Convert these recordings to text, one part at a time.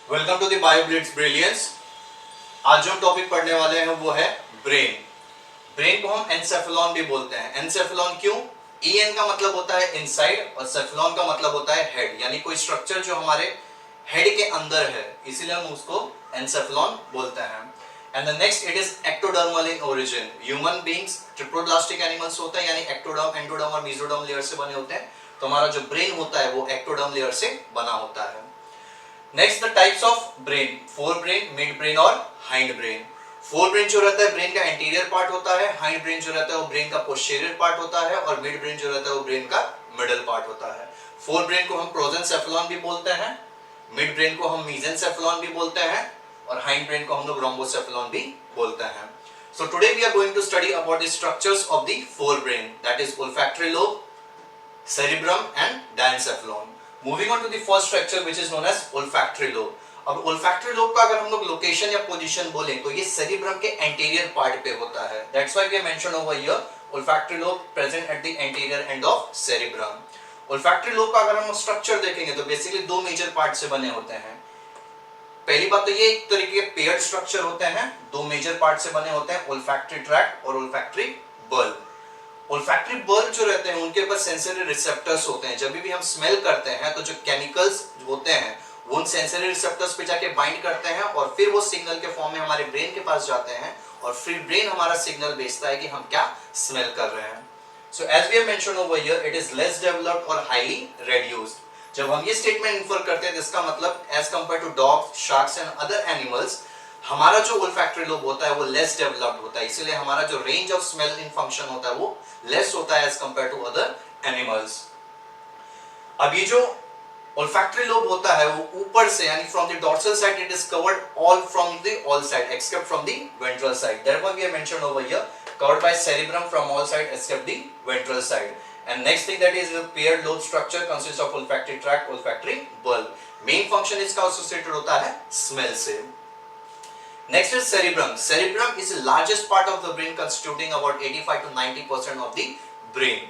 Welcome to the Bioblitz brilliance. आज जो हम टॉपिक पढ़ने वाले हैं वो है ब्रेन। ब्रेन को हम एनसेफेलॉन भी बोलते हैं। एनसेफेलॉन क्यों? ईएन का मतलब होता है इनसाइड और सेफेलॉन का मतलब होता है हेड, यानी कोई स्ट्रक्चर जो हमारे हेड के अंदर है, इसीलिए हम उसको एनसेफेलॉन बोलते हैं। And the next, it is ectodermal in origin. Human beings triploblastic animals होते हैं, यानी एक्टोडर्म, एंडोडर्म और मेसोडर्म लेयर से बने होते हैं। तो हमारा जो ब्रेन होता है वो एक्टोडर्म लेयर से बना होता है। Next, the types of brain, fore brain, mid brain और हाइंड ब्रेन। फोर ब्रेन जो रहता है ब्रेन का एंटीरियर पार्ट होता है, हाइंड ब्रेन जो रहता है वो ब्रेन का पोस्टीरियर पार्ट होता है और मिड ब्रेन जो रहता है वो ब्रेन का मिडल पार्ट होता है। फोर ब्रेन को हम प्रोजेंसेफेलॉन भी बोलते हैं, मिड ब्रेन को हम मेसेंसेफेलॉन भी बोलते हैं और हाइंड ब्रेन को हम लोग रोम्बोसेफेलॉन भी बोलते हैं। So today we are going to study about the structures of the forebrain, that is olfactory lobe, cerebrum and diencephalon. Moving on to the first structure which is known as olfactory lobe. अब olfactory lobe का अगर हम लोग location या position बोलें तो ये cerebrum के anterior part पे होता है. That's why we have mentioned over here olfactory lobe present at the anterior end of cerebrum. olfactory lobe का अगर हम स्ट्रक्चर देखेंगे तो बेसिकली दो मेजर पार्ट से बने होते हैं। पहली बात तो ये एक तरीके के पेयर्ड स्ट्रक्चर होते हैं, दो मेजर पार्ट से बने होते हैं, olfactory tract और olfactory bulb। olfactory bulb जो रहते हैं उनके ऊपर सेंसरी रिसेप्टर्स होते हैं। जब भी हम स्मेल करते हैं तो जो केमिकल्स होते हैं वो उन सेंसरी रिसेप्टर्स पे जाके बाइंड करते हैं और फिर वो सिग्नल के फॉर्म में हमारे ब्रेन के पास जाते हैं और फिर ब्रेन हमारा सिग्नल भेजता है कि हम क्या स्मेल कर रहे हैं। So as we have mentioned over here, it is less developed और हाईली रेड्यूस्ड। जब हम ये स्टेटमेंट इन्फर करते हैं इसका मतलब as compare to dogs, sharks and other animals, हमारा जो olfactory लोब होता है वो लेस डेवलप्ड होता है, इसीलिए हमारा जो range of smell in function होता है वो लेस होता है as compare to other animals. अब ये जो olfactory लोब होता है वो ऊपर से, यानी from the dorsal side it is covered all from the all side except from the ventral side. Therefore we have mentioned over here covered by cerebrum from all side except the ventral side. And next thing, that is the paired lobe structure consists of olfactory tract, olfactory bulb. Main function इसका associated होता है smell से। Next is cerebrum. Cerebrum is the largest part of the brain constituting about 85 to 90% of the brain.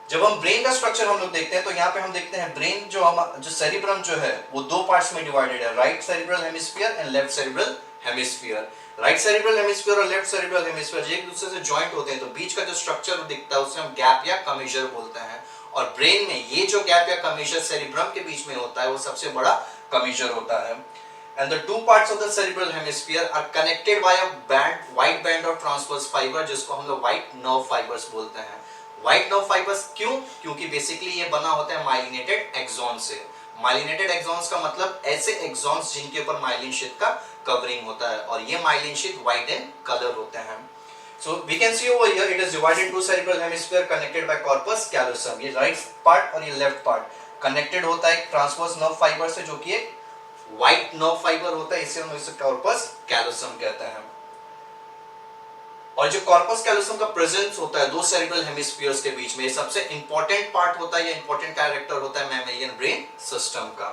जब हम brain का structure हम लोग देखते हैं तो यहाँ पे हम देखते हैं ब्रेन जो सेरिब्रम जो है वो दो पार्ट्स में डिवाइडेड है, right cerebral hemisphere and left cerebral hemisphere. Right cerebral hemisphere और लेफ्ट सेरिब्रल हेमिस्फीयर एक दूसरे से जॉइंट होते हैं तो बीच का जो स्ट्रक्चर दिखता है उसे हम गैप या कमीजर बोलते हैं और ब्रेन में ये जो गैप या कमीजर सेरिब्रम के बीच में होता है वो सबसे बड़ा कमीजर होता है। And the two parts of the cerebral hemisphere are connected by a band, white band of transverse fiber, जिसको हम लोग white nerve fibers बोलते हैं। व्हाइट नर्व फाइबर्स क्यों? क्योंकि बेसिकली ये बना होता है माइलिनेटेड एक्सॉन से। माइलिनेटेड एक्सॉन्स का मतलब ऐसे एक्सॉन्स जिनके ऊपर माइलिन शीथ का कवरिंग होता है और ये myelin sheath white in colour होते हैं। So we can see over here it is divided into cerebral hemisphere connected by corpus callosum। ये राइट पार्ट और ये लेफ्ट पार्ट कनेक्टेड होता है ट्रांसवर्स नर्व फाइबर से जो कि एक व्हाइट नर्व फाइबर होता है, इसे हम इसे कॉर्पस कैलोसम कहते हैं। और जो कॉर्पस कैलोसम का प्रेजेंस होता है दो सेरिब्रल हेमिस्फीयर्स के बीच में, सबसे इंपॉर्टेंट पार्ट होता है या इंपॉर्टेंट कैरेक्टर होता है मैमेलियन ब्रेन सिस्टम का।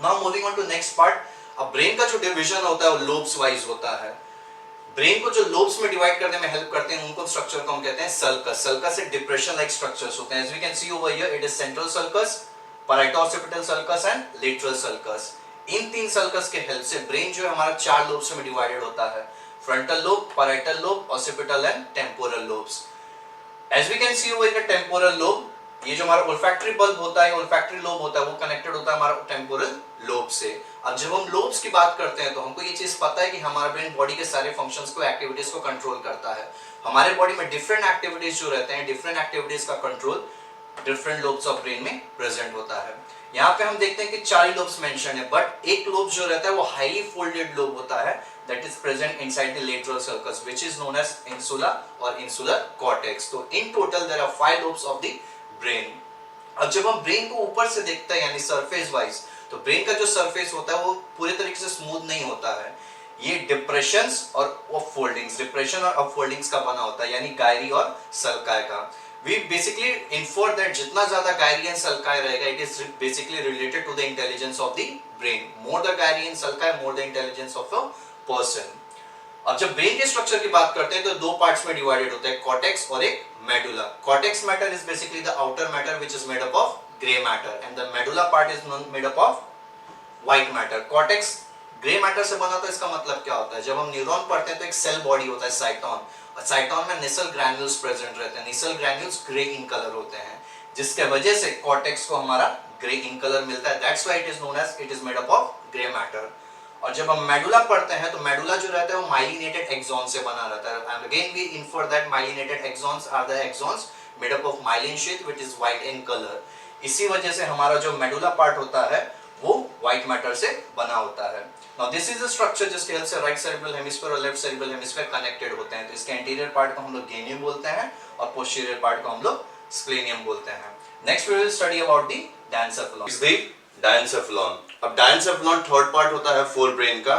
Now moving on to next part. अब ब्रेन का जो डिवीजन होता है वो लोब्स वाइज होता है। ब्रेन को जो लोब्स में डिवाइड करने में हेल्प करते हैं उनको स्ट्रक्चर को हम कहते हैं सल्कस। सल्कस से डिप्रेशन लाइक स्ट्रक्चर्स होते हैं। As we can see over here, it is central sulcus, parieto-occipital sulcus and lateral sulcus. इन तीन सल्कस के हेल्प से ब्रेन जो है हमारा चार लोब्स में डिवाइडेड होता है, frontal lobe, parietal lobe, occipital and temporal lobes. As we can see over here, temporal lobe, ये जो हमारा olfactory bulb होता है, olfactory lobe होता है, वो connected होता है हमारा temporal lobe से। अब जब हम lobes की बात करते हैं तो हमको ये चीज पता है कि हमारा brain body के सारे functions को, activities को control करता है। हमारे body में different activities जो रहते हैं, different activities का control different lobes of brain में present होता है। यहाँ पे हम देखते हैं कि चार lobes mentioned है, but एक lobe जो रहता है वो highly folded lobe होता है, that is present inside the lateral sulcus, which is known as insula or insular cortex. तो in total there are 5 lobes of the brain. अब जब हम ब्रेन को ऊपर से देखते हैं यानी सरफेस वाइज, तो ब्रेन का जो सरफेस होता है वो पूरे तरीके से स्मूथ नहीं होता है। ये डिप्रेशंस और अपफोल्डिंग्स, डिप्रेशन और अपफोल्डिंग्स का बना होता है, यानी गायरी और सल्काय का। We basically infer that जितना ज्यादा गायरी एंड सल्काय रहेगा, it is basically related to the intelligence of the brain. More the gyri and sulci, more the intelligence of a person. अब जब ब्रेन के स्ट्रक्चर की बात करते हैं तो दो पार्ट्स में डिवाइडेड होता है, कॉर्टेक्स और एक medulla. Cortex matter is basically the outer matter which is made up of grey matter and the medulla part is made up of white matter. Cortex grey matter से बना, तो इसका मतलब क्या होता है, जब हम न्यूरॉन पढ़ते हैं तो एक सेल बॉडी होता है साइटॉन, और साइटॉन में निसल ग्रैन्यूल्स प्रेजेंट रहते हैं। Nisal granules grey in colour होते हैं, जिसके वजह से कॉर्टेक्स को हमारा ग्रे इन कलर मिलता है। That's why it is known as, it is made up of grey matter. और जब हम मेडुला पढ़ते हैं तो मेडुला जो रहता है वो माइलिनेटेड एक्सॉन से बना रहता है, and again we infer that myelinated axons are the axons made up of myelin sheath which is white in colour. इसी वजह से हमारा जो मेडुला पार्ट होता है वो व्हाइट मैटर से बना होता है। Now this is the structure जिसके हेल्प से राइट सेरेब्रल हेमिस्फीयर और लेफ्ट सेरेब्रल हेमिस्फीयर कनेक्टेड होते हैं। तो इसके एंटीरियर पार्ट को हम लोग गेनियम बोलते हैं और पोस्टीरियर पार्ट को हम लोग स्प्लेनियम बोलते हैं। Next we will study about the diencephalon. Is the diencephalon. अब डायनसेफेलॉन थर्ड पार्ट होता है फोर ब्रेन का।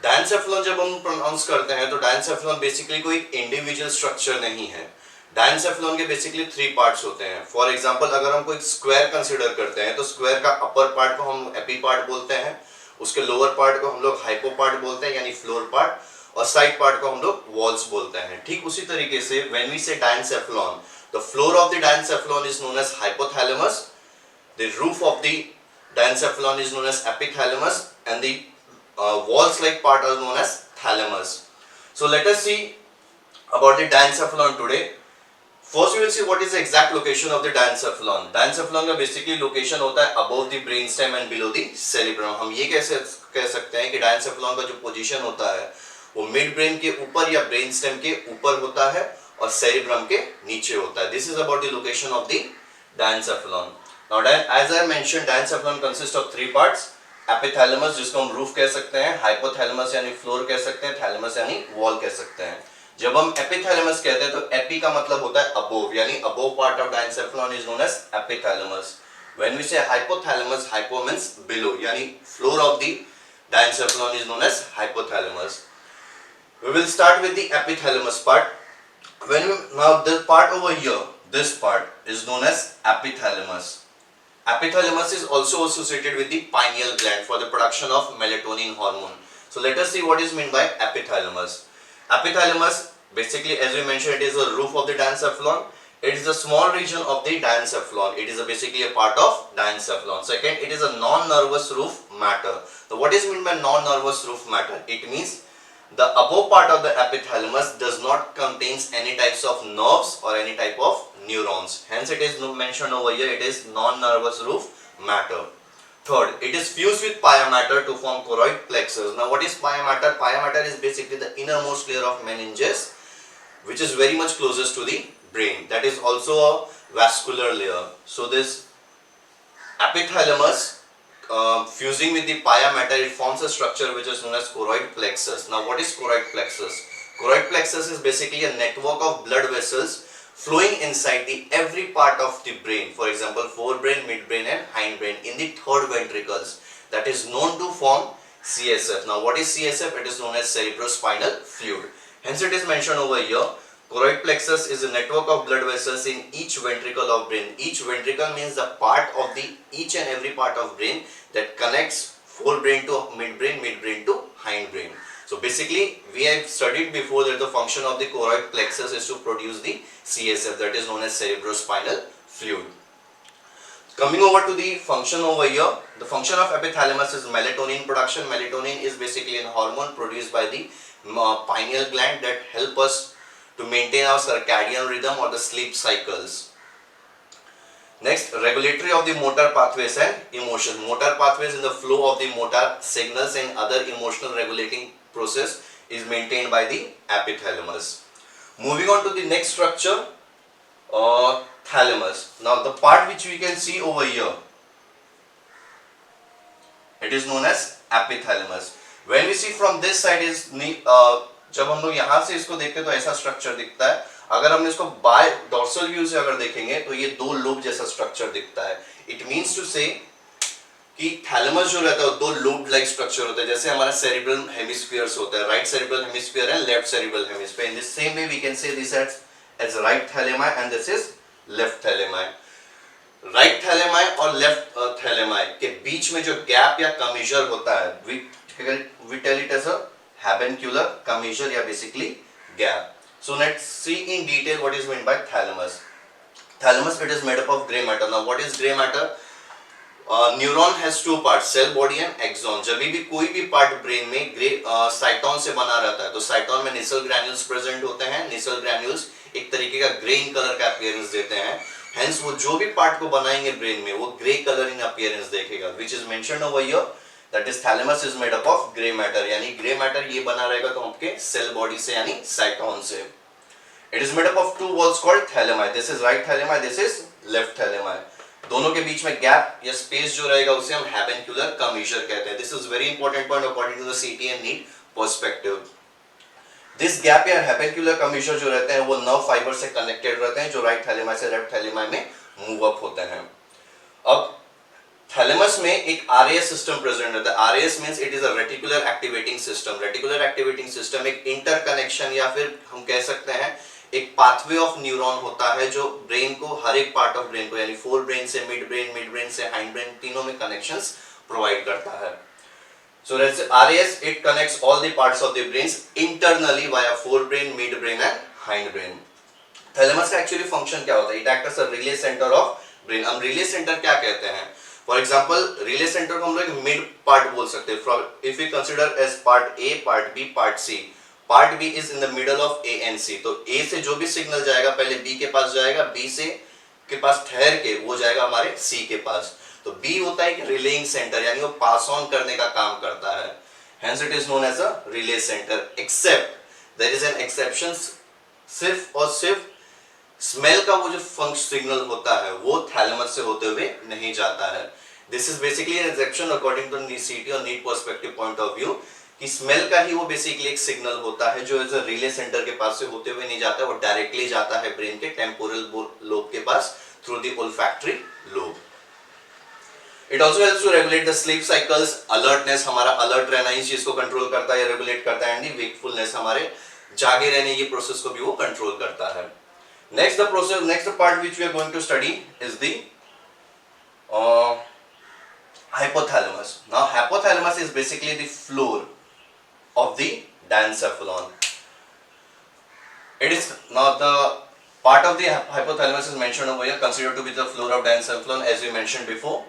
डायनसेफेलॉन जब हम प्रोनाउंस करते हैं तो डायनसेफेलॉन बेसिकली कोई इंडिविजुअल स्ट्रक्चर नहीं है। डायनसेफेलॉन के बेसिकली थ्री पार्ट्स होते हैं। फॉर एग्जांपल अगर हम कोई स्क्वायर कंसीडर करते हैं तो स्क्वायर का अपर पार्ट को हम एपी पार्ट बोलते हैं, उसके लोअर पार्ट को हम लोग हाइपो पार्ट बोलते हैं यानी फ्लोर पार्ट, और साइड पार्ट को हम लोग वॉल्स बोलते हैं। ठीक उसी तरीके से when we say diencephalon, the floor of the diencephalon is known as hypothalamus, the roof of the diencephalon is known as epithalamus, and the walls like part are known as thalamus. So let us see about the diencephalon today. First we will see what is the exact location of the diencephalon. Diencephalon का basically location होता है above the brainstem and below the cerebrum. हम ये कैसे कह सकते हैं कि diencephalon का जो position होता है वो mid brain के ऊपर या brainstem के ऊपर होता है और cerebrum के नीचे होता है. This is about the location of the diencephalon. Now as I mentioned, diencephalon consists of three parts. Epithalamus जिसको हम रूफ कह सकते हैं, हाइपोथैलेमस यानी फ्लोर कह सकते हैं, थैलेमस यानी वॉल कह सकते हैं। जब हम एपिथैलेमस कहते हैं तो एपी का मतलब होता है अबोव, यानी above part of diencephalon is known as epithalamus. When we say hypothalamus, hypo means below, यानी floor of the diencephalon is known as hypothalamus. We will start with the epithalamus part. Now the part over here, this part is known as epithalamus. Epithalamus is also associated with the pineal gland for the production of melatonin hormone. So let us see what is meant by epithalamus. Epithalamus, basically as we mentioned, it is the roof of the diencephalon. It is a small region of the diencephalon. It is basically a part of diencephalon. Second, it is a non-nervous roof matter. So what is meant by non-nervous roof matter? It means the above part of the epithalamus does not contains any types of nerves or any type of neurons. Hence it is mentioned over here, it is non-nervous roof matter. Third, it is fused with pia mater to form choroid plexus. Now what is pia mater? Pia mater is basically the innermost layer of meninges which is very much closest to the brain. That is also a vascular layer. So this epithalamus fusing with the pia mater, it forms a structure which is known as choroid plexus. Now what is choroid plexus? Choroid plexus is basically a network of blood vessels flowing inside the every part of the brain. For example, forebrain, midbrain and hindbrain in the third ventricles, that is known to form CSF. Now what is CSF? It is known as cerebrospinal fluid. Hence it is mentioned over here, choroid plexus is a network of blood vessels in each ventricle of brain. Each ventricle means the part of the each and every part of brain that connects forebrain to midbrain, midbrain to hindbrain. So basically we have studied before that the function of the choroid plexus is to produce the CSF, that is known as cerebrospinal fluid. Coming over to the function over here, the function of epithalamus is melatonin production. Melatonin is basically a hormone produced by the pineal gland that help us to maintain our circadian rhythm or the sleep cycles. Next, regulatory of the motor pathways and emotion. Motor pathways in the flow of the motor signals and other emotional regulating process is maintained by the epithalamus. Moving on to the next structure, thalamus. Now the part which we can see over here, it is known as epithalamus. When we see from this side is जब हम लोग यहाँ से इसको देखते हैं तो ऐसा स्ट्रक्चर दिखता है. अगर हम इसको बाय डॉर्सल व्यू से अगर देखेंगे तो ये दो लोब जैसा स्ट्रक्चर दिखता है. इट मीन्स टू से कि थैलेमस जो रहता है दो लोब लाइक स्ट्रक्चर होता है, जैसे हमारा सेरिब्रल हेमिस्फीयर्स होता है, right cerebral hemisphere and left cerebral hemisphere. In the same way we can say this as right thalami and this is left thalami. Right thalami और लेफ्ट थैलेमाई के बीच में जो गैप या कमीजर होता है, we tell it as a habencular commissure या basically gap. So let's see in detail what is meant by thalamus. Thalamus, it is made up of gray matter. Now what is gray matter? Neuron has two part, cell body and axon. जब भी कोई भी part brain में साइटोन से बना रहता है तो साइटोन में निसल ग्रैन्यूल्स प्रेजेंट होते हैं। निसल ग्रैन्यूल्स एक तरीके का ग्रीन कलर का अपीयरेंस देते हैं, हेंस वो जो भी पार्ट को बनाएंगे ब्रेन में वो ग्रे कलर इन अपीयरेंस देखेगा, which is mentioned over here, that is thalamus is made up of grey matter, यानी ग्रे मैटर ये बना रहेगा तो आपके सेल बॉडी से यानी साइटोन से। It is made up of two walls called thalami, this is right thalami, this is left thalami. दोनों के बीच में गैप या स्पेस जो रहेगा उसे हम हैबेनक्यूलर कमीशर कहते हैं। This is very important point according to the CT and NEET perspective. This gap या हैबेनक्यूलर कमीशर जो रहते हैं वो नर्व फाइबर से कनेक्टेड रहते हैं जो राइट थैलेमाई से लेफ्ट थैलेमाई में मूव अप होते हैं। अब थैलेमस में एक आरएएस सिस्टम प्रेजेंट रहता है। RAS means it is a reticular activating system. Reticular activating system एक इंटरकनेक्शन या फिर हम कह सकते हैं एक पाथवे ऑफ न्यूरॉन होता है जो ब्रेन को, हर एक पार्ट ऑफ ब्रेन को यानी फोर ब्रेन से मिड ब्रेन से हाइंड ब्रेन, तीनों में कनेक्शंस प्रोवाइड करता है। So let's say RAS, it connects all the parts of the brains internally via forebrain, midbrain and hindbrain. Thalamus का एक्चुअली फंक्शन क्या होता है? It acts as a relay center of brain. हम relay center क्या कहते हैं? For example, relay center को हम लोग mid part बोल सकते हैं. From if we consider as part A, part B, part C. Part B is in the middle of A and C. तो A से जो भी सिग्नल जाएगा पहले B के पास जाएगा, B से के पास ठहर के वो जाएगा हमारे C के पास। तो B होता है एक रिलेइंग सेंटर, यानी वो पास ऑन करने का काम करता है। Hence it is known as a relay center. Except there is an exception, सिर्फ और सिर्फ स्मेल का वो जो फंक्शन सिग्नल होता है वो थैलेमस से होते हुए नहीं जाता है। This is basically an exception according to CT और NEET perspective point of view कि स्मेल का ही वो बेसिकली एक सिग्नल होता है जो एज अ रिले सेंटर के पास से होते हुए नहीं जाता है, वो डायरेक्टली जाता है ब्रेन के टेम्पोरल लोब के pass through the olfactory lobe. It also helps to regulate the sleep cycles, alertness, हमारा alert रहना इस चीज को कंट्रोल करता है या रेगुलेट करता है, एंड wakefulness, हमारे जागे रहने ये प्रोसेस को भी वो कंट्रोल करता है। Next part which we are going to study is the hypothalamus. Now hypothalamus is basically the floor of the diencephalon. It is now the part of the hypothalamus is mentioned over here, considered to be the floor of diencephalon as we mentioned before.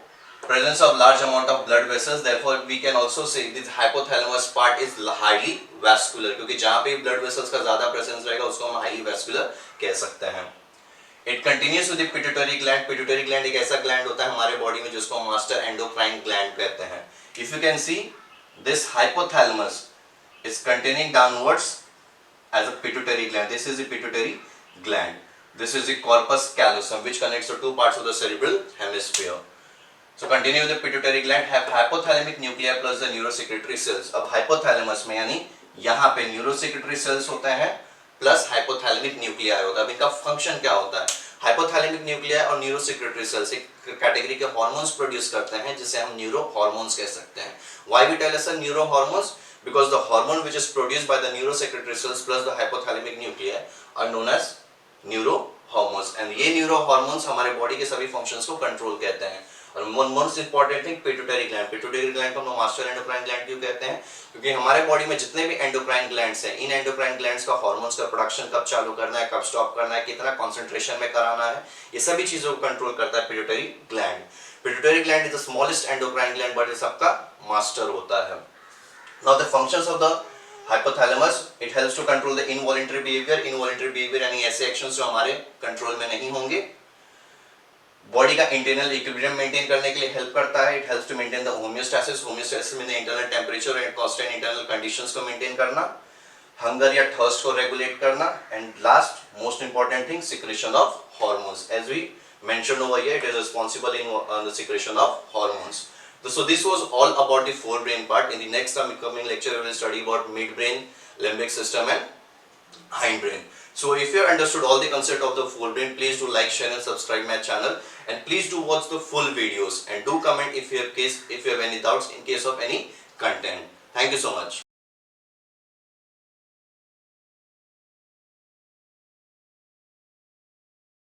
Presence of large amount of blood vessels, therefore we can also say this hypothalamus part is highly vascular, क्योंकि जहाँ पे blood vessels का ज़्यादा presence रहेगा उसको हम highly vascular कह सकते हैं। It continues with the pituitary gland. Pituitary gland एक ऐसा gland होता है हमारे body में जिसको हम master endocrine gland कहते हैं। If you can see, this hypothalamus is containing downwards as a pituitary gland. This is the pituitary gland. This is the corpus callosum which connects the two parts of the cerebral hemisphere. So continue with the pituitary gland, have hypothalamic nuclei plus the neurosecretory cells. अब hypothalamus में यानी यहाँ पे neurosecretory cells होते हैं plus hypothalamic nuclei होता है। अब इनका फंक्शन क्या होता है? hypothalamic nuclei और neurosecretory cells एक कैटेगरी के हॉर्मोन्स प्रोड्यूस करते हैं जिसे हम न्यूरो हॉर्मोन्स कह सकते हैं। Why we tell us neuro hormones? Because the hormone which is produced by the neurosecretory cells plus the hypothalamic nuclei are known as neuro hormones, and ये neuro hormones हमारे body के सभी functions को control करते हैं। और most important thing pituitary gland. Pituitary gland को हम मास्टर एंडोक्राइन ग्लैंड क्यों कहते हैं? क्योंकि हमारे बॉडी में जितने भी एंडोक्राइन ग्लैंड्स हैं, इन एंडोक्राइन ग्लैंड्स का हार्मोन्स का प्रोडक्शन कब चालू करना है, कब स्टॉप करना है, कितना कंसंट्रेशन में कराना है, ये सभी चीजों को कंट्रोल करता है pituitary gland. Pituitary gland is the smallest endocrine gland but ये सबका मास्टर होता है। Now the functions of the hypothalamus, it helps to control the involuntary behavior. Involuntary behavior यानी ऐसे एक्शंस जो हमारे कंट्रोल में नहीं होंगे। बॉडी का इंटरनल इक्विलिब्रियम मेंटेन करने के लिए हेल्प करता है। It helps to maintain the homeostasis. Homeostasis में internal temperature and constant internal conditions को मेंटेन करना, हंगर या थर्स्ट को रेगुलेट करना, and last most important thing secretion of hormones. As we mentioned over here, it is responsible in the secretion of hormones. So this was all about the forebrain part. In the next coming lecture, we will study about midbrain, limbic system, and hindbrain. So if you have understood all the concept of the forebrain, please do like, share, and subscribe my channel. And please do watch the full videos and do comment if you have any doubts in case of any content. Thank you so much.